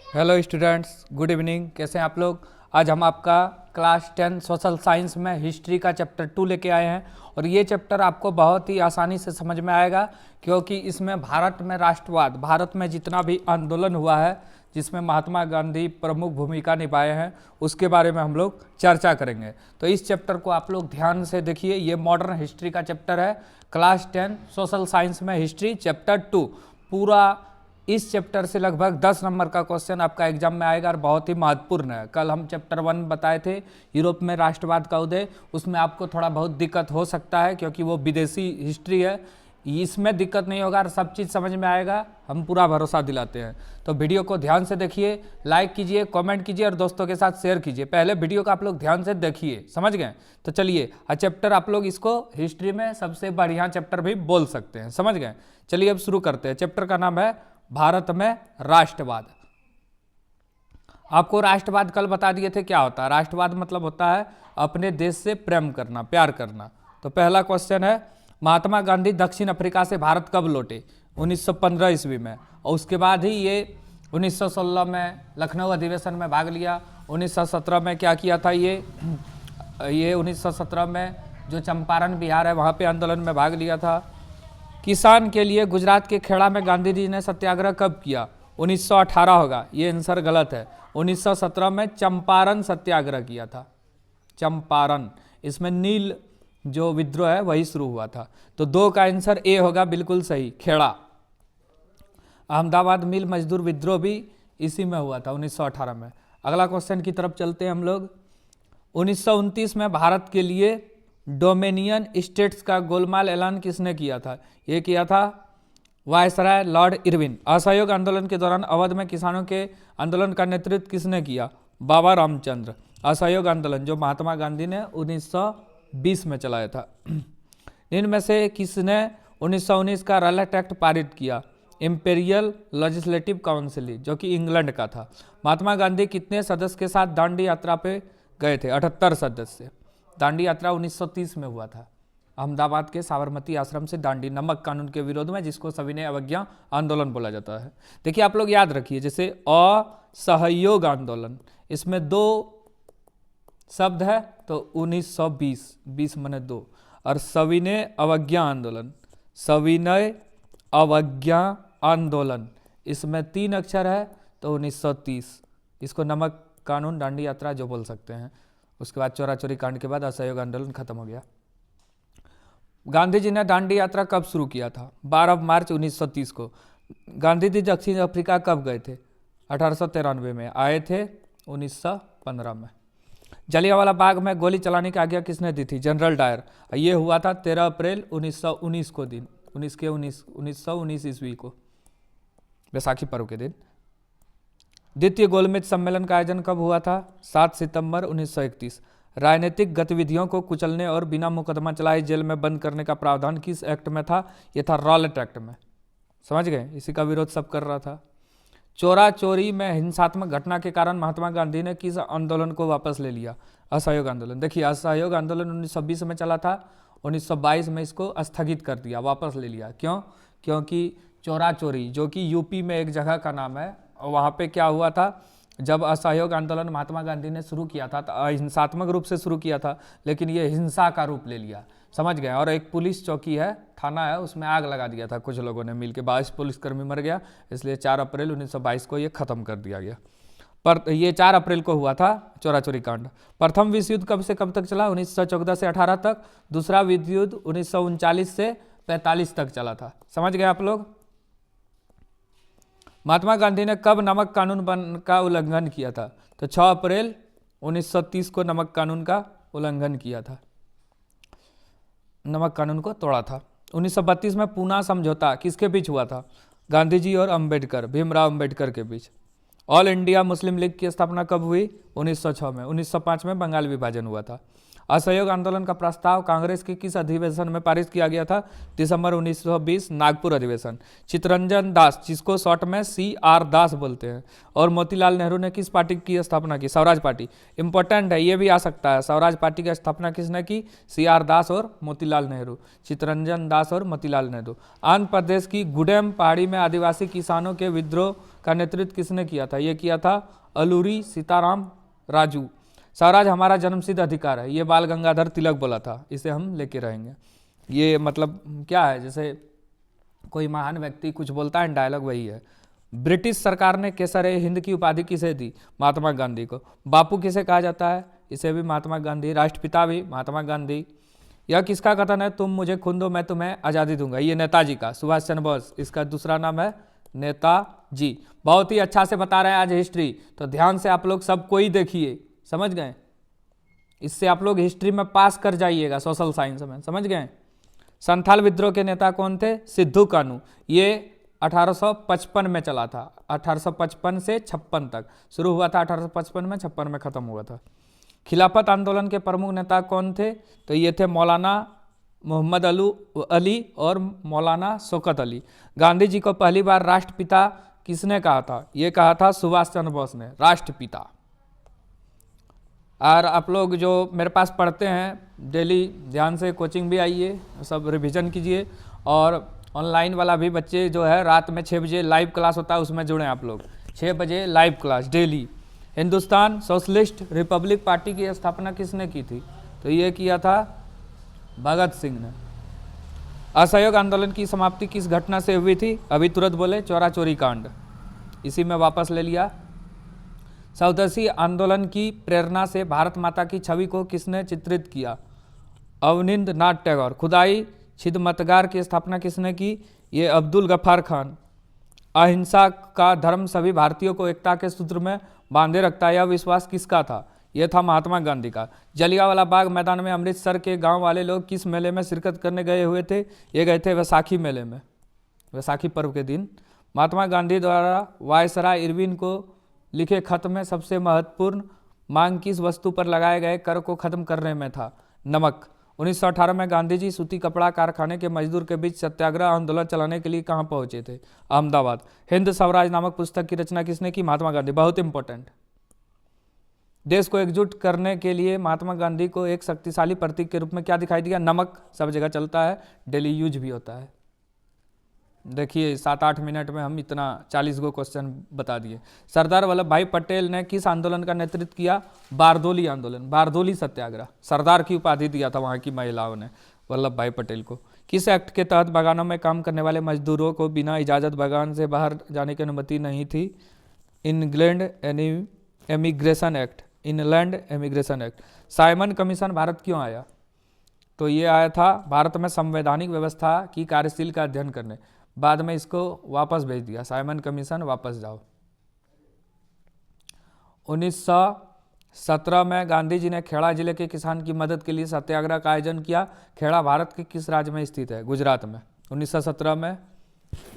Hello students, good evening. कैसे हैं आप लोग? आज हम आपका क्लास 10 सोशल साइंस में हिस्ट्री का चैप्टर 2 लेके आए हैं और ये चैप्टर आपको बहुत ही आसानी से समझ में आएगा क्योंकि इसमें भारत में राष्ट्रवाद, भारत में जितना भी आंदोलन हुआ है जिसमें महात्मा गांधी प्रमुख भूमिका निभाए हैं उसके बारे में हम लोग चर्चा करेंगे। तो इस चैप्टर को आप लोग ध्यान से देखिए। ये मॉडर्न हिस्ट्री का चैप्टर है, क्लास 10 सोशल साइंस में हिस्ट्री चैप्टर 2। पूरा इस चैप्टर से लगभग 10 नंबर का क्वेश्चन आपका एग्जाम में आएगा और बहुत ही महत्वपूर्ण है। कल हम चैप्टर 1 बताए थे यूरोप में राष्ट्रवाद का उदय, उसमें आपको थोड़ा बहुत दिक्कत हो सकता है क्योंकि वो विदेशी हिस्ट्री है। इसमें दिक्कत नहीं होगा और सब चीज़ समझ में आएगा, हम पूरा भरोसा दिलाते हैं। तो वीडियो को ध्यान से देखिए, लाइक कीजिए, कमेंट कीजिए और दोस्तों के साथ शेयर कीजिए। पहले वीडियो को आप लोग ध्यान से देखिए, समझ गए? तो चलिए, चैप्टर आप लोग इसको हिस्ट्री में सबसे बढ़िया चैप्टर भी बोल सकते हैं, समझ गए? चलिए अब शुरू करते हैं। चैप्टर का नाम है भारत में राष्ट्रवाद। आपको राष्ट्रवाद कल बता दिए थे क्या होता है। राष्ट्रवाद मतलब होता है अपने देश से प्रेम करना, प्यार करना। तो पहला क्वेश्चन है, महात्मा गांधी दक्षिण अफ्रीका से भारत कब लौटे? 1915 ईस्वी में। और उसके बाद ही ये 1916 में लखनऊ अधिवेशन में भाग लिया। 1917 में क्या किया था ये 1917 में जो चंपारण बिहार है वहाँ पे आंदोलन में भाग लिया था। किसान के लिए गुजरात के खेड़ा में गांधी जी ने सत्याग्रह कब किया? 1918 होगा, ये आंसर गलत है। 1917 में चंपारण सत्याग्रह किया था। चंपारण, इसमें नील जो विद्रोह है वही शुरू हुआ था। तो 2 का आंसर ए होगा, बिल्कुल सही, खेड़ा। अहमदाबाद मिल मजदूर विद्रोह भी इसी में हुआ था 1918 में। अगला क्वेश्चन की तरफ चलते हैं हम लोग। 1929 में भारत के लिए डोमिनियन स्टेट्स का गोलमाल ऐलान किसने किया था? ये किया था वायसराय लॉर्ड इरविन। असहयोग आंदोलन के दौरान अवध में किसानों के आंदोलन का नेतृत्व किसने किया? बाबा रामचंद्र। असहयोग आंदोलन जो महात्मा गांधी ने 1920 में चलाया था। इनमें से किसने 1919 का रॉलेट एक्ट पारित किया? इंपीरियल लेजिस्लेटिव काउंसिल, जो कि इंग्लैंड का था। महात्मा गांधी कितने सदस्य के साथ दांडी यात्रा पे गए थे? 78 सदस्य। दांडी यात्रा 1930 में हुआ था, अहमदाबाद के साबरमती आश्रम से दांडी, नमक कानून के विरोध में, जिसको सविनय अवज्ञा आंदोलन बोला जाता है। देखिए आप लोग याद रखिए, जैसे असहयोग आंदोलन, इसमें 2 शब्द है तो 1920, 20 मने 2, और सविनय अवज्ञा आंदोलन, सविनय अवज्ञा आंदोलन, इसमें 3 अक्षर है तो 1930। इसको नमक कानून दांडी यात्रा जो बोल सकते हैं। उसके बाद चोरा चोरी कांड के बाद असहयोग आंदोलन खत्म हो गया। गांधी जी ने दांडी यात्रा कब शुरू किया था? 12 मार्च 1930 को। गांधी जी दक्षिण अफ्रीका कब गए थे? 1893 में। आए थे 1915 में। जलियांवाला बाग में गोली चलाने की आज्ञा किसने दी थी? General Dyer. ये हुआ था 13 अप्रैल 1919 को, दिन 1919 ईस्वी को, बैसाखी पर्व के दिन। द्वितीय गोलमेज सम्मेलन का आयोजन कब हुआ था? 7 सितंबर 1931। राजनीतिक गतिविधियों को कुचलने और बिना मुकदमा चलाए जेल में बंद करने का प्रावधान किस एक्ट में था? यह था रॉलेट एक्ट में, समझ गए? इसी का विरोध सब कर रहा था। चोरा चोरी में हिंसात्मक घटना के कारण महात्मा गांधी ने किस आंदोलन को वापस ले लिया? असहयोग आंदोलन। देखिए असहयोग आंदोलन 1920 में चला था, 1922 में इसको स्थगित कर दिया, वापस ले लिया। क्यों? क्योंकि चोरा चोरी जो कि यूपी में एक जगह का नाम है, वहाँ पे क्या हुआ था, जब असहयोग आंदोलन महात्मा गांधी ने शुरू किया था तो अहिंसात्मक रूप से शुरू किया था, लेकिन ये हिंसा का रूप ले लिया, समझ गए? और एक पुलिस चौकी है, थाना है, उसमें आग लगा दिया था कुछ लोगों ने मिलकर, 22 पुलिसकर्मी मर गया। इसलिए 4 अप्रैल 1922 को ये खत्म कर दिया गया। पर ये 4 अप्रैल को हुआ था चोरा चोरी कांड। प्रथम विश्व युद्ध कब से कब तक चला? 1914 से 18 तक। दूसरा विश्व युद्ध 1939 से 45 तक चला था, समझ गए आप लोग? महात्मा गांधी ने कब नमक कानून का उल्लंघन किया था? तो 6 अप्रैल 1930 को नमक कानून का उल्लंघन किया था, नमक कानून को तोड़ा था। 1932 में पूना समझौता किसके बीच हुआ था? गांधी जी और अंबेडकर, भीमराव अंबेडकर के बीच। ऑल इंडिया मुस्लिम लीग की स्थापना कब हुई? 1906 में। 1905 में बंगाल विभाजन हुआ था। असहयोग आंदोलन का प्रस्ताव कांग्रेस के किस अधिवेशन में पारित किया गया था? दिसंबर 1920 नागपुर अधिवेशन। चित्तरंजन दास, जिसको शॉर्ट में CR दास बोलते हैं, और मोतीलाल नेहरू ने किस पार्टी की स्थापना की? स्वराज पार्टी। इंपॉर्टेंट है, ये भी आ सकता है। स्वराज पार्टी की स्थापना किसने की? CR दास और मोतीलाल नेहरू। चित्तरंजन दास और मोतीलाल नेहरू। आंध्र प्रदेश की गुडेम पहाड़ी में आदिवासी किसानों के विद्रोह का नेतृत्व किसने किया था? ये किया था अलूरी सीताराम राजू। स्वराज हमारा जन्मसिद्ध अधिकार है, ये बाल गंगाधर तिलक बोला था, इसे हम लेके रहेंगे। ये मतलब क्या है, जैसे कोई महान व्यक्ति कुछ बोलता है, डायलॉग वही है। ब्रिटिश सरकार ने केसर हिंद की उपाधि किसे दी? महात्मा गांधी को। बापू किसे कहा जाता है? इसे भी महात्मा गांधी। राष्ट्रपिता भी महात्मा गांधी। यह किसका कथन है? तुम मुझे खून दो मैं तुम्हें आज़ादी दूंगा। ये नेताजी का, सुभाष चंद्र बोस। इसका दूसरा नाम है नेताजी। बहुत ही अच्छा से बता रहे हैं आज हिस्ट्री, तो ध्यान से आप लोग सबको ही देखिए, समझ गए? इससे आप लोग हिस्ट्री में पास कर जाइएगा, सोशल साइंस में, समझ गए? संथाल विद्रोह के नेता कौन थे? सिद्धू कानू। ये 1855 में चला था, 1855 से 56 तक शुरू हुआ था, 1855 में, 56 में खत्म हुआ था। खिलाफत आंदोलन के प्रमुख नेता कौन थे? तो ये थे मौलाना मोहम्मद अली और मौलाना शौकत अली। गांधी जी को पहली बार राष्ट्रपिता किसने कहा था? ये कहा था सुभाष चंद्र बोस ने, राष्ट्रपिता। और आप लोग जो मेरे पास पढ़ते हैं डेली, ध्यान से कोचिंग भी आइए, सब रिवीजन कीजिए, और ऑनलाइन वाला भी बच्चे जो है रात में 6 बजे लाइव क्लास होता है, उसमें जुड़ें आप लोग। 6 बजे live class daily. Hindustan socialist Republic party की स्थापना किसने की थी? तो ये किया था भगत सिंह ने। असहयोग आंदोलन की समाप्ति किस घटना से हुई थी? अभी तुरंत बोले, चोरा चोरी कांड। इसी में वापस ले लिया। स्वदेशी आंदोलन की प्रेरणा से भारत माता की छवि को किसने चित्रित किया? अवनींद्रनाथ टैगोर। खुदाई छिदमतगार की स्थापना किसने की? ये अब्दुल गफ्फार खान। अहिंसा का धर्म सभी भारतीयों को एकता के सूत्र में बांधे रखता है, यह विश्वास किसका था? यह था महात्मा गांधी का। जलियांवाला बाग मैदान में अमृतसर के गांव वाले लोग किस मेले में शिरकत करने गए हुए थे? ये गए थे वैसाखी मेले में, वैसाखी पर्व के दिन। महात्मा गांधी द्वारा वायसराय इरविन को लिखे खत में सबसे महत्वपूर्ण मांग किस वस्तु पर लगाए गए कर को खत्म करने में था? नमक। 1918 में गांधी जी सूती कपड़ा कारखाने के मजदूर के बीच सत्याग्रह आंदोलन चलाने के लिए कहां पहुंचे थे? अहमदाबाद। हिंद स्वराज नामक पुस्तक की रचना किसने की? महात्मा गांधी। बहुत इंपॉर्टेंट। देश को एकजुट करने के लिए महात्मा गांधी को एक शक्तिशाली प्रतीक के रूप में क्या दिखाई दिया? नमक। सब जगह चलता है, डेली यूज भी होता है। देखिए 7-8 मिनट में हम इतना 40 गो क्वेश्चन बता दिए। सरदार वल्लभ भाई पटेल ने किस आंदोलन का नेतृत्व किया? बारदोली आंदोलन, बारदोली सत्याग्रह। सरदार की उपाधि दिया था वहाँ की महिलाओं ने वल्लभ भाई पटेल को। किस एक्ट के तहत बागानों में काम करने वाले मजदूरों को बिना इजाज़त बागान से बाहर जाने की अनुमति नहीं थी? England emigration act, inland emigration act. Simon commission Bharat क्यों आया? तो ये आया था भारत में संवैधानिक व्यवस्था की कार्यशील का अध्ययन करने। बाद में इसको वापस भेज दिया, साइमन कमीशन वापस जाओ। 1917 में गांधी जी ने खेड़ा जिले के किसान की मदद के लिए सत्याग्रह का आयोजन किया। खेड़ा भारत के किस राज्य में स्थित है? गुजरात में। 1917 में।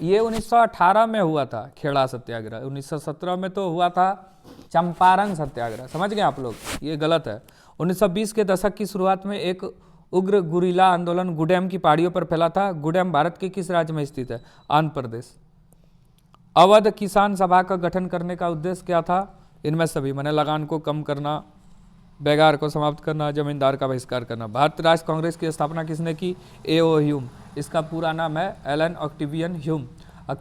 ये 1918 में हुआ था खेड़ा सत्याग्रह। 1917 में तो हुआ था चंपारण सत्याग्रह, समझ गए आप लोग? ये गलत है। 1920 के दशक की शुरुआत में एक उग्र गुरिल्ला आंदोलन गुडेम की पहाड़ियों पर फैला था। गुडेम भारत के किस राज्य में स्थित है? आंध्र प्रदेश। अवध किसान सभा का गठन करने का उद्देश्य क्या था? इनमें सभी, मैंने लगान को कम करना, बेगार को समाप्त करना, जमींदार का बहिष्कार करना। भारतीय राष्ट्रीय कांग्रेस की स्थापना किसने की? A.O. ह्यूम। इसका पूरा नाम है एलन ऑक्टेवियन ह्यूम।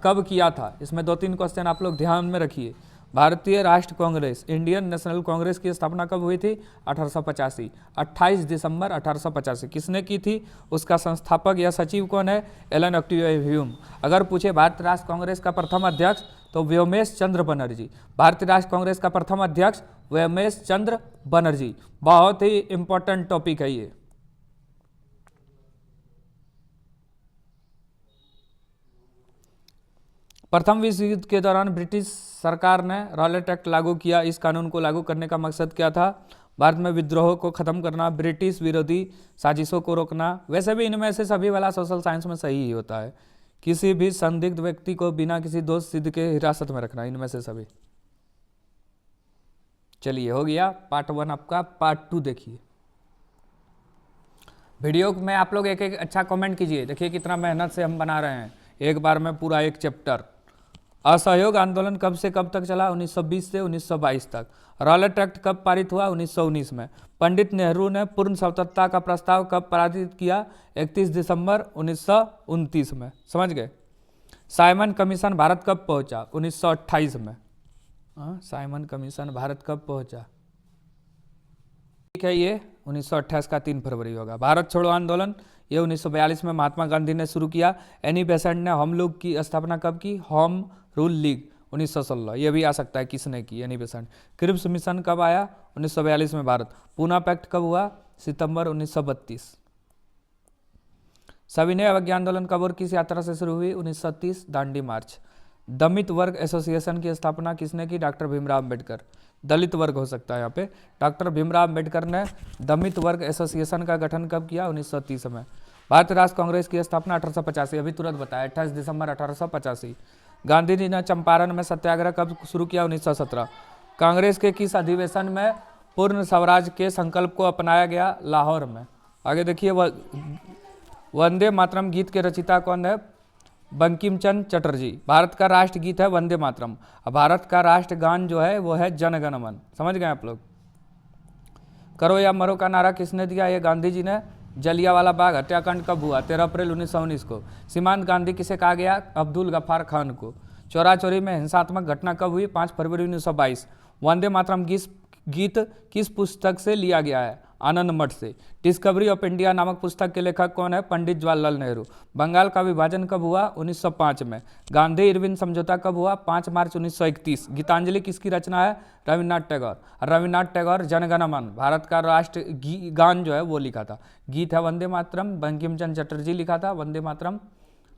कब किया था? इसमें 2-3 क्वेश्चन आप लोग ध्यान में रखिए। भारतीय राष्ट्र कांग्रेस, इंडियन नेशनल कांग्रेस की स्थापना कब हुई थी? 1885, 28 दिसंबर 1885। किसने की थी? उसका संस्थापक या सचिव कौन है? Allan Octavian Hume. अगर पूछे भारतीय राष्ट्र कांग्रेस का प्रथम अध्यक्ष, तो व्योमेश चंद्र बनर्जी। भारतीय राष्ट्र कांग्रेस का प्रथम अध्यक्ष व्योमेश चंद्र बनर्जी। बहुत ही इंपॉर्टेंट टॉपिक है ये। प्रथम विश्व युद्ध के दौरान ब्रिटिश सरकार ने रॉलेट एक्ट लागू किया। इस कानून को लागू करने का मकसद क्या था? भारत में विद्रोह को खत्म करना, ब्रिटिश विरोधी साजिशों को रोकना। वैसे भी इनमें से सभी वाला सोशल साइंस में सही ही होता है। किसी भी संदिग्ध व्यक्ति को बिना किसी दोष सिद्ध के हिरासत में रखना, इनमें से सभी। चलिए हो गया पार्ट 1 आपका। पार्ट 2 देखिए। वीडियो में आप लोग एक एक अच्छा कमेंट कीजिए। देखिए कितना मेहनत से हम बना रहे हैं, एक बार में पूरा एक चैप्टर। असहयोग आंदोलन कब से कब तक चला? 1920 से 1922 तक। रॉलेट एक्ट कब पारित हुआ? 1919 में। पंडित नेहरू ने पूर्ण स्वतंत्रता का प्रस्ताव कब पारित किया? 31 दिसंबर 1929 में। समझ गए? साइमन कमीशन भारत कब पहुंचा? 1928 में। साइमन कमीशन भारत कब पहुंचा? ठीक है, ये 1928 का 3 फरवरी होगा। भारत छोड़ो आंदोलन ये 1942 में महात्मा गांधी ने शुरू किया। एनी बेसेंट ने होम लीग की स्थापना कब की? Home rule league 1916। ये भी आ सकता है किसने की, एनी बेसेंट। क्रिप्स मिशन कब आया? 1942 में भारत। पूना पैक्ट कब हुआ? सितंबर 1932। सविनय अवज्ञा आंदोलन कब और किस यात्रा से शुरू हुई? 1930 दांडी मार्च। दलित वर्ग एसोसिएशन की स्थापना किसने की? डॉक्टर भीमराव अम्बेडकर। दलित वर्ग हो सकता है यहाँ पे। डॉक्टर भीमराव अम्बेडकर ने दलित वर्ग एसोसिएशन का गठन कब किया? 1930 में। भारतीय राष्ट्र कांग्रेस की स्थापना 1885, अभी तुरंत बताया, 28 दिसंबर 1885। गांधी जी ने चंपारण में सत्याग्रह कब शुरू किया? 1917। कांग्रेस के किस अधिवेशन में पूर्ण स्वराज के संकल्प को अपनाया गया? लाहौर में। आगे देखिए, वंदे मातरम गीत के रचिता कौन है? बंकिम चंद्र चटर्जी। भारत का राष्ट्र गीत है वंदे मातरम। भारत का राष्ट्रगान जो है वो है जन गण मन। समझ गए आप लोग? करो या मरो का नारा किसने दिया? ये गांधी जी ने। जलियांवाला बाग हत्याकांड कब हुआ? 13 अप्रैल 1919 को। सीमांत गांधी किसे कहा गया? अब्दुल गफ्फार खान को। चोरा चोरी में हिंसात्मक घटना कब हुई? 5 फरवरी 1922। वंदे मातरम गीत किस पुस्तक से लिया गया है? आनंद मठ से। डिस्कवरी ऑफ इंडिया नामक पुस्तक के लेखक कौन है? पंडित जवाहरलाल नेहरू। बंगाल का विभाजन कब हुआ? 1905 में। गांधी इरविन समझौता कब हुआ? 5 मार्च 1931। गीतांजलि किसकी रचना है? रविन्द्रनाथ टैगोर। रविन्द्रनाथ टैगोर जनगण मन भारत का राष्ट्र गान जो है वो लिखा था। गीत है वंदे मातरम, बंकिम चंद्र चटर्जी लिखा था वंदे मातरम।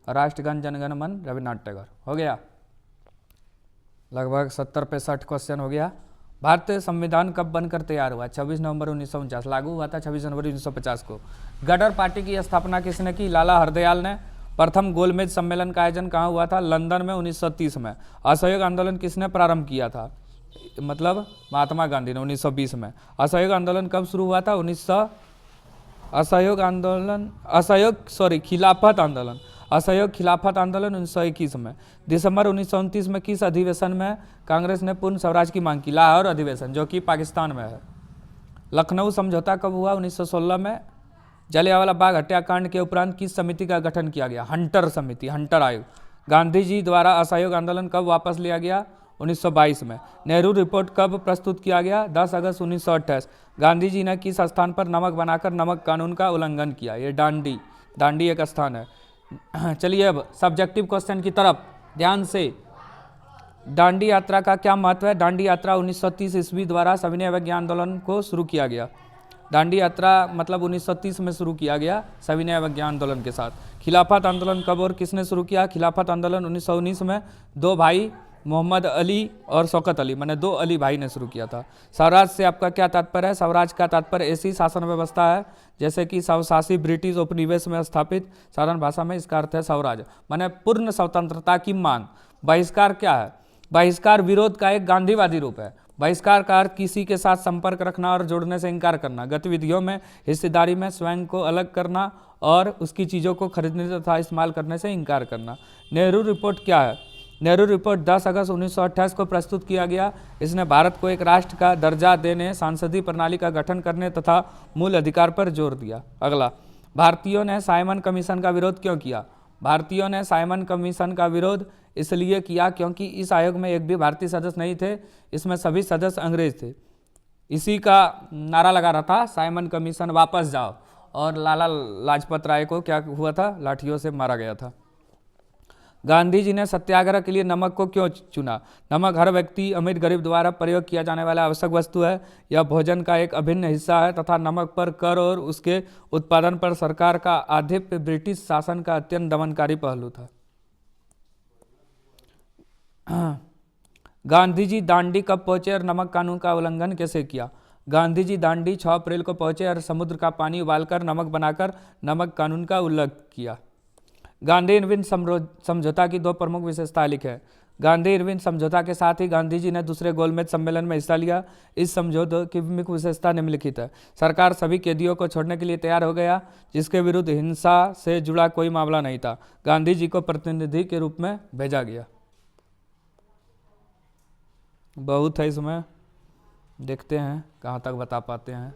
राष्ट्रगान जनगण मन रविन्द्रनाथ टैगोर। हो गया, लगभग 70-65 क्वेश्चन हो गया। भारतीय संविधान कब बनकर तैयार हुआ? 26 नवंबर 1949। लागू हुआ था 26 जनवरी 1950 को। गदर पार्टी की स्थापना किसने की? लाला हरदयाल ने। प्रथम गोलमेज सम्मेलन का आयोजन कहाँ हुआ था? लंदन में 1930 में। असहयोग आंदोलन किसने प्रारंभ किया था? मतलब महात्मा गांधी ने 1920 में। असहयोग आंदोलन कब शुरू हुआ था? असहयोग खिलाफत आंदोलन 1921 में। दिसंबर 1929 में किस अधिवेशन में कांग्रेस ने पूर्ण स्वराज की मांग की? लाहौर अधिवेशन, जो कि पाकिस्तान में है। लखनऊ समझौता कब हुआ? 1916 में। जलियांवाला बाग हत्याकांड के उपरांत किस समिति का गठन किया गया? हंटर समिति, हंटर आयोग। गांधी जी द्वारा असहयोग आंदोलन कब वापस लिया गया? 1922 में। नेहरू रिपोर्ट कब प्रस्तुत किया गया? 10 अगस्त 1928। गांधी जी ने किस स्थान पर नमक बनाकर नमक कानून का उल्लंघन किया? ये दांडी एक स्थान है। चलिए अब सब्जेक्टिव क्वेश्चन की तरफ ध्यान से। दांडी यात्रा का क्या महत्व है? दांडी यात्रा 1930 ईस्वी द्वारा सविनय अवज्ञा आंदोलन को शुरू किया गया। दांडी यात्रा मतलब 1930 में शुरू किया गया सविनय अवज्ञा आंदोलन के साथ। खिलाफत आंदोलन कब और किसने शुरू किया? खिलाफत आंदोलन 1919 में। 2 भाई मोहम्मद अली और शौकत अली, मैंने 2 अली भाई ने शुरू किया था। स्वराज से आपका क्या तात्पर्य है? स्वराज का तात्पर्य ऐसी शासन व्यवस्था है जैसे कि स्वशासी ब्रिटिश उपनिवेश में स्थापित। साधारण भाषा में इसका अर्थ है स्वराज, माने पूर्ण स्वतंत्रता की मांग। बहिष्कार क्या है? बहिष्कार विरोध का एक गांधीवादी रूप है। बहिष्कार का अर्थ किसी के साथ संपर्क रखना और जुड़ने से इनकार करना, गतिविधियों में हिस्सेदारी में स्वयं को अलग करना और उसकी चीज़ों को खरीदने तथा इस्तेमाल करने से इनकार करना। नेहरू रिपोर्ट क्या है? नेहरू रिपोर्ट 10 अगस्त 1928 को प्रस्तुत किया गया। इसने भारत को एक राष्ट्र का दर्जा देने, सांसदीय प्रणाली का गठन करने तथा मूल अधिकार पर जोर दिया। अगला, भारतीयों ने साइमन कमीशन का विरोध क्यों किया? भारतीयों ने साइमन कमीशन का विरोध इसलिए किया क्योंकि इस आयोग में एक भी भारतीय सदस्य नहीं थे, इसमें सभी सदस्य अंग्रेज थे। इसी का नारा लगा रहा था साइमन कमीशन वापस जाओ, और लाला लाजपत राय को क्या हुआ था? लाठियों से मारा गया था। गांधी जी ने सत्याग्रह के लिए नमक को क्यों चुना? नमक हर व्यक्ति अमीर गरीब द्वारा प्रयोग किया जाने वाला आवश्यक वस्तु है। यह भोजन का एक अभिन्न हिस्सा है तथा नमक पर कर और उसके उत्पादन पर सरकार का आधिपत्य ब्रिटिश शासन का अत्यंत दमनकारी पहलू था। गांधी जी दांडी कब पहुंचे और नमक कानून का उल्लंघन कैसे किया? गांधी जी दांडी 6 अप्रैल को पहुंचे और समुद्र का पानी उबालकर नमक बनाकर नमक कानून का उल्लंघन किया। गांधी इरविन समझौता की 2 प्रमुख विशेषताएं लिखें। गांधी इरविन समझौता के साथ ही गांधी जी ने दूसरे गोलमेज सम्मेलन में हिस्सा लिया। इस समझौते की मुख्य विशेषता निम्नलिखित है। सरकार सभी कैदियों को छोड़ने के लिए तैयार हो गया, जिसके विरुद्ध हिंसा से जुड़ा कोई मामला नहीं था। गांधी जी को प्रतिनिधि के रूप में भेजा गया। बहुत है इसमें, देखते हैं कहाँ तक बता पाते हैं,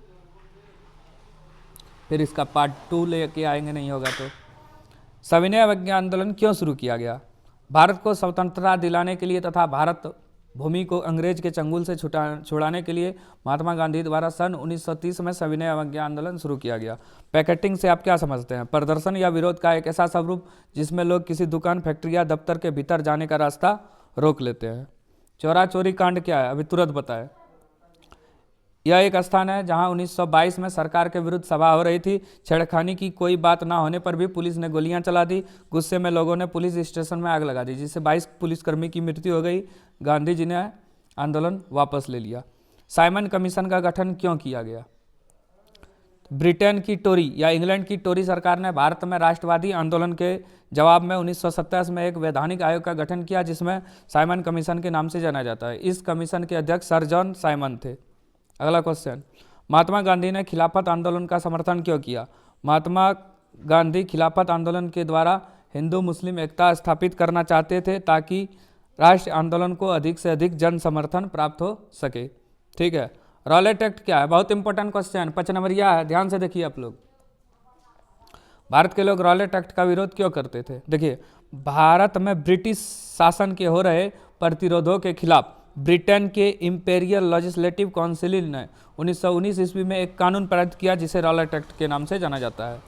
फिर इसका पार्ट 2 लेके आएंगे, नहीं होगा तो। सविनय अवज्ञा आंदोलन क्यों शुरू किया गया? भारत को स्वतंत्रता दिलाने के लिए तथा भारत भूमि को अंग्रेज के चंगुल से छुड़ाने के लिए महात्मा गांधी द्वारा सन 1930 में सविनय अवज्ञा आंदोलन शुरू किया गया। पैकेटिंग से आप क्या समझते हैं? प्रदर्शन या विरोध का एक ऐसा स्वरूप जिसमें लोग किसी दुकान, फैक्ट्री या दफ्तर के भीतर जाने का रास्ता रोक लेते हैं। चोरा चोरी कांड क्या है? अभी तुरंत बताएं। यह एक स्थान है जहां 1922 में सरकार के विरुद्ध सभा हो रही थी। छेड़खानी की कोई बात ना होने पर भी पुलिस ने गोलियां चला दी। गुस्से में लोगों ने पुलिस स्टेशन में आग लगा दी, जिससे 22 पुलिसकर्मी की मृत्यु हो गई। गांधी जी ने आंदोलन वापस ले लिया। साइमन कमीशन का गठन क्यों किया गया? ब्रिटेन की टोरी या इंग्लैंड की टोरी सरकार ने भारत में राष्ट्रवादी आंदोलन के जवाब में 1927 में एक वैधानिक आयोग का गठन किया, जिसमें साइमन कमीशन के नाम से जाना जाता है। इस कमीशन के अध्यक्ष सर जॉन साइमन थे। अगला क्वेश्चन, महात्मा गांधी ने खिलाफत आंदोलन का समर्थन क्यों किया? महात्मा गांधी खिलाफत आंदोलन के द्वारा हिंदू मुस्लिम एकता स्थापित करना चाहते थे, ताकि राष्ट्रीय आंदोलन को अधिक से अधिक जन समर्थन प्राप्त हो सके। ठीक है। रॉलेट एक्ट क्या है? बहुत इंपॉर्टेंट क्वेश्चन, 5 नंबरिया है, ध्यान से देखिए आप लोग। भारत के लोग रॉलेट एक्ट का विरोध क्यों करते थे? देखिए, भारत में ब्रिटिश शासन के हो रहे प्रतिरोधों के खिलाफ ब्रिटेन के इंपेरियल लेजिस्लेटिव काउंसिल ने 1919 ईस्वी में एक कानून पारित किया, जिसे रॉलेट एक्ट के नाम से जाना जाता है।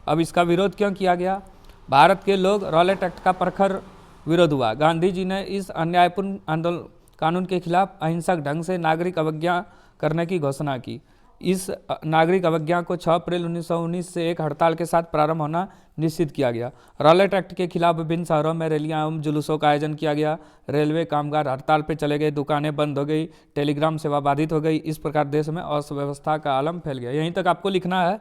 अब इसका विरोध क्यों किया गया? भारत के लोग रॉलेट एक्ट का प्रखर विरोध हुआ। गांधी जी ने इस अन्यायपूर्ण आंदोलन कानून के खिलाफ अहिंसक ढंग से नागरिक अवज्ञा करने की घोषणा की। इस नागरिक अवज्ञा को 6 अप्रैल 1919 से एक हड़ताल के साथ प्रारंभ होना निश्चित किया गया। रॉलेट एक्ट के खिलाफ विभिन्न शहरों में रैलियां एवं जुलूसों का आयोजन किया गया। रेलवे कामगार हड़ताल पर चले गए, दुकानें बंद हो गई, टेलीग्राम सेवा बाधित हो गई। इस प्रकार देश में अव्यवस्था का आलम फैल गया। यहीं तक आपको लिखना है।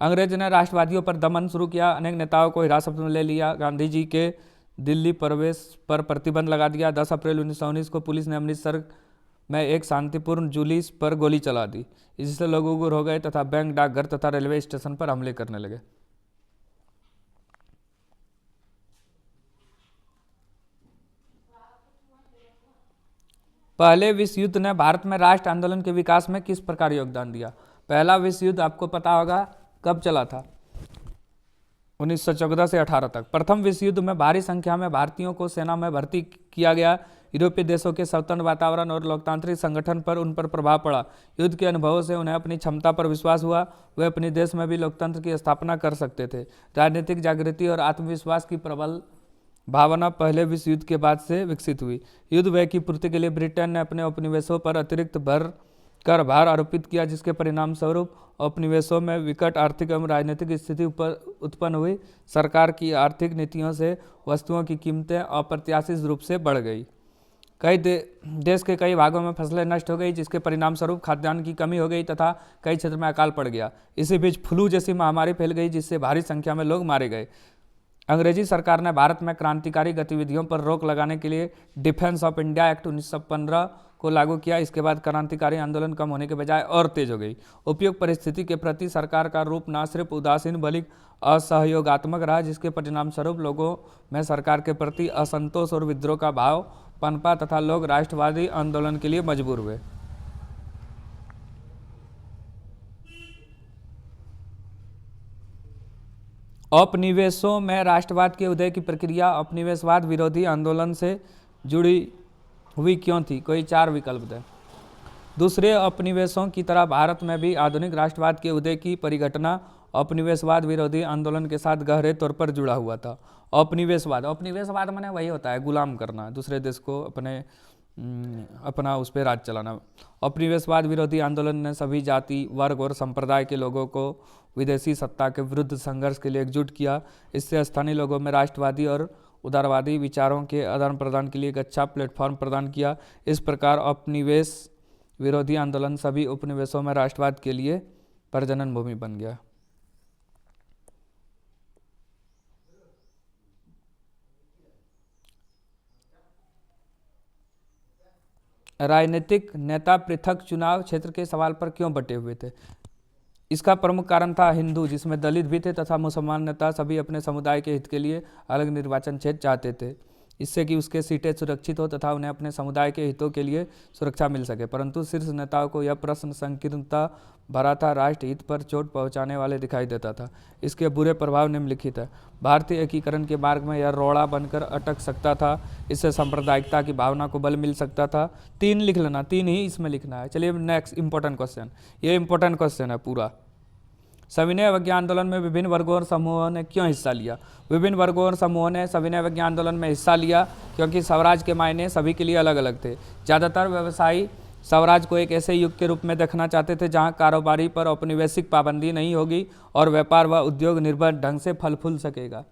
अंग्रेज ने राष्ट्रवादियों पर दमन शुरू किया, अनेक नेताओं को हिरासत में ले लिया। गांधी जी के दिल्ली प्रवेश पर प्रतिबंध लगा दिया। 10 अप्रैल 1919 को पुलिस ने अमृतसर में एक शांतिपूर्ण जुलूस पर गोली चला दी, जिससे लोग उग्र हो गए तथा बैंक, डाकघर तथा रेलवे स्टेशन पर हमले करने लगे। पहले विश्व युद्ध ने भारत में राष्ट्र आंदोलन के विकास में किस प्रकार योगदान दिया? पहला विश्व युद्ध आपको पता होगा कब चला था? 1914 से 18 तक। प्रथम विश्व युद्ध में भारी संख्या में भारतीयों को सेना में भर्ती किया गया। यूरोपीय देशों के स्वतंत्र वातावरण और लोकतांत्रिक संगठन पर उन पर प्रभाव पड़ा। युद्ध के अनुभवों से उन्हें अपनी क्षमता पर विश्वास हुआ। वे अपने देश में भी लोकतंत्र की स्थापना कर सकते थे। राजनीतिक जागृति और आत्मविश्वास की प्रबल भावना पहले विश्व युद्ध के बाद से विकसित हुई। युद्ध व्यय की पूर्ति के लिए ब्रिटेन ने अपने उपनिवेशों पर अतिरिक्त कर भार आरोपित किया, जिसके परिणाम स्वरूप उपनिवेशों में विकट आर्थिक एवं राजनीतिक स्थिति उत्पन्न हुई। सरकार की आर्थिक नीतियों से वस्तुओं की कीमतें अप्रत्याशित रूप से बढ़ गई। देश के कई भागों में फसलें नष्ट हो गई, जिसके परिणाम स्वरूप खाद्यान्न की कमी हो गई तथा कई क्षेत्र में अकाल पड़ गया। इसी बीच फ्लू जैसी महामारी फैल गई, जिससे भारी संख्या में लोग मारे गए। अंग्रेजी सरकार ने भारत में क्रांतिकारी गतिविधियों पर रोक लगाने के लिए डिफेंस ऑफ इंडिया एक्ट 1915 को लागू किया। इसके बाद क्रांतिकारी आंदोलन कम होने के बजाय और तेज हो गई। उपयुक्त परिस्थिति के प्रति सरकार का रूप न सिर्फ उदासीन बल्कि असहयोगात्मक रहा, जिसके परिणाम स्वरूप लोगों में सरकार के प्रति असंतोष और विद्रोह का भाव पनपा तथा लोग राष्ट्रवादी आंदोलन के लिए मजबूर हुए। औपनिवेशों में राष्ट्रवाद के उदय की प्रक्रिया औपनिवेशवाद विरोधी आंदोलन से जुड़ी हुई क्यों थी? कोई 4 विकल्प दें। दूसरे औपनिवेशों की तरह भारत में भी आधुनिक राष्ट्रवाद के उदय की परिघटना औपनिवेशवाद विरोधी आंदोलन के साथ गहरे तौर पर जुड़ा हुआ था। औपनिवेशवाद माने वही होता है गुलाम करना, दूसरे देश को अपना उस पर राज चलाना। औपनिवेशवाद विरोधी आंदोलन ने सभी जाति, वर्ग और संप्रदाय के लोगों को विदेशी सत्ता के विरुद्ध संघर्ष के लिए एकजुट किया। इससे स्थानीय लोगों में राष्ट्रवादी और उदारवादी विचारों के आदान प्रदान के लिए एक अच्छा प्लेटफॉर्म प्रदान किया। इस प्रकार औपनिवेश विरोधी आंदोलन सभी उपनिवेशों में राष्ट्रवाद के लिए प्रजनन भूमि बन गया। राजनीतिक नेता पृथक चुनाव क्षेत्र के सवाल पर क्यों बटे हुए थे? इसका प्रमुख कारण था हिंदू, जिसमें दलित भी थे, तथा मुसलमान नेता सभी अपने समुदाय के हित के लिए अलग निर्वाचन क्षेत्र चाहते थे, इससे कि उसके सीटें सुरक्षित हो तथा उन्हें अपने समुदाय के हितों के लिए सुरक्षा मिल सके। परंतु शीर्ष नेताओं को यह प्रश्न संकीर्णता भरा था, राष्ट्र हित पर चोट पहुंचाने वाले दिखाई देता था। इसके बुरे प्रभाव निम्नलिखित है। भारतीय एकीकरण के मार्ग में यह रोड़ा बनकर अटक सकता था। इससे सांप्रदायिकता की भावना को बल मिल सकता था। 3 लिख लेना, 3 ही इसमें लिखना है। चलिए नेक्स्ट इंपॉर्टेंट क्वेश्चन, ये इंपॉर्टेंट क्वेश्चन है पूरा। सविनय अवज्ञा आंदोलन में विभिन्न वर्गों और समूहों ने क्यों हिस्सा लिया? विभिन्न वर्गों और समूहों ने सविनय अवज्ञा आंदोलन में हिस्सा लिया क्योंकि स्वराज के मायने सभी के लिए अलग अलग थे। ज़्यादातर व्यवसायी स्वराज को एक ऐसे युग के रूप में देखना चाहते थे जहां कारोबारी पर औपनिवेशिक पाबंदी नहीं होगी और व्यापार व उद्योग निर्बाध ढंग से फल फूल सकेगा।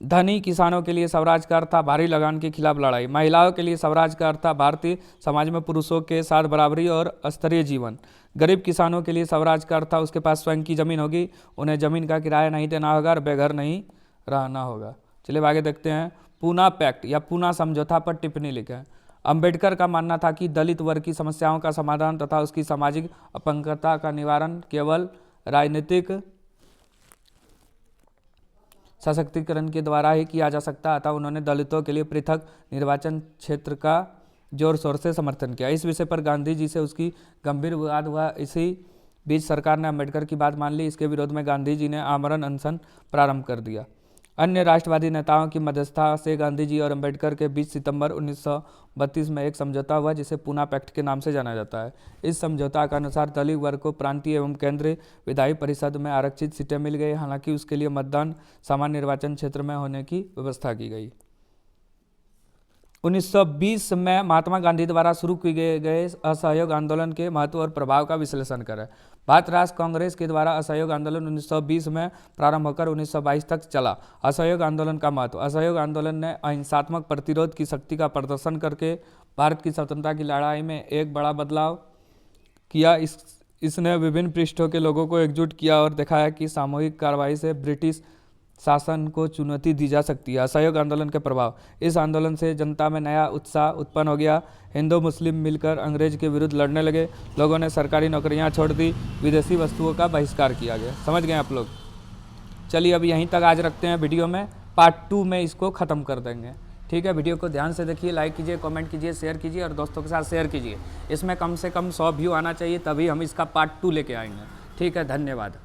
धनी किसानों के लिए स्वराज का अर्थ था भारी लगान के खिलाफ लड़ाई। महिलाओं के लिए स्वराज का अर्थ था भारतीय समाज में पुरुषों के साथ बराबरी और स्तरीय जीवन। गरीब किसानों के लिए स्वराज का अर्थ था उसके पास स्वयं की जमीन होगी, उन्हें जमीन का किराया नहीं देना होगा और बेघर नहीं रहना होगा। चलिए आगे देखते हैं। पूना पैक्ट या पूना समझौता पर टिप्पणी लिखें। अंबेडकर का मानना था कि दलित वर्ग की समस्याओं का समाधान तथा उसकी सामाजिक अपंगता का निवारण केवल राजनीतिक सशक्तिकरण के द्वारा ही किया जा सकता। अतः उन्होंने दलितों के लिए पृथक निर्वाचन क्षेत्र का जोर शोर से समर्थन किया। इस विषय पर गांधी जी से उसकी गंभीर विवाद हुआ। इसी बीच सरकार ने अंबेडकर की बात मान ली। इसके विरोध में गांधी जी ने आमरण अनशन प्रारंभ कर दिया। अन्य राष्ट्रवादी नेताओं की मध्यस्थता से गांधी जी और अंबेडकर के बीच सितंबर 1932 में एक समझौता हुआ जिसे पूना पैक्ट के नाम से जाना जाता है। इस समझौता के अनुसार दलित वर्ग को प्रांतीय एवं केंद्रीय विधायी परिषद में आरक्षित सीटें मिल गई। हालांकि उसके लिए मतदान सामान्य निर्वाचन क्षेत्र में होने की व्यवस्था की गई। 1920 में महात्मा गांधी द्वारा शुरू किए गए असहयोग आंदोलन के महत्व और प्रभाव का विश्लेषण करें। भारत राष्ट्र कांग्रेस के द्वारा असहयोग आंदोलन 1920 में प्रारंभ होकर 1922 तक चला। असहयोग आंदोलन का महत्व। असहयोग आंदोलन ने अहिंसात्मक प्रतिरोध की शक्ति का प्रदर्शन करके भारत की स्वतंत्रता की लड़ाई में एक बड़ा बदलाव किया। इसने विभिन्न पृष्ठों के लोगों को एकजुट किया और दिखाया कि सामूहिक कार्रवाई से ब्रिटिश शासन को चुनौती दी जा सकती है। असहयोग आंदोलन के प्रभाव। इस आंदोलन से जनता में नया उत्साह उत्पन्न हो गया। हिंदू मुस्लिम मिलकर अंग्रेज के विरुद्ध लड़ने लगे। लोगों ने सरकारी नौकरियां छोड़ दी। विदेशी वस्तुओं का बहिष्कार किया गया। समझ गए आप लोग? चलिए अब यहीं तक आज रखते हैं वीडियो में। पार्ट 2 में इसको ख़त्म कर देंगे। ठीक है, वीडियो को ध्यान से देखिए, लाइक कीजिए, कमेंट कीजिए, शेयर कीजिए और दोस्तों के साथ शेयर कीजिए। इसमें कम से कम 100 व्यू आना चाहिए, तभी हम इसका पार्ट 2 लेके आएंगे। ठीक है, धन्यवाद।